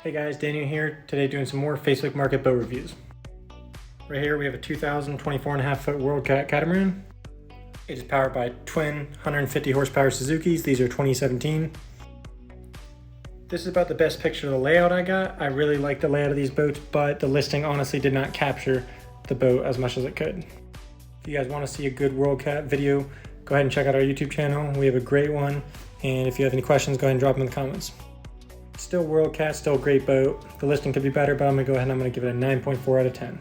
Hey guys, Daniel here. Today doing some more Facebook Market boat reviews. Right here we have a 2024.5 foot WorldCat catamaran. It is powered by twin 150 horsepower Suzukis. These are 2017. This is about the best picture of the layout I got. I really like the layout of these boats, but the listing honestly did not capture the boat as much as it could. If you guys want to see a good WorldCat video, go ahead and check out our YouTube channel. We have a great one. And if you have any questions, go ahead and drop them in the comments. Still WorldCat, still a great boat. The listing could be better, but I'm gonna go ahead and I'm gonna give it a 9.4 out of 10.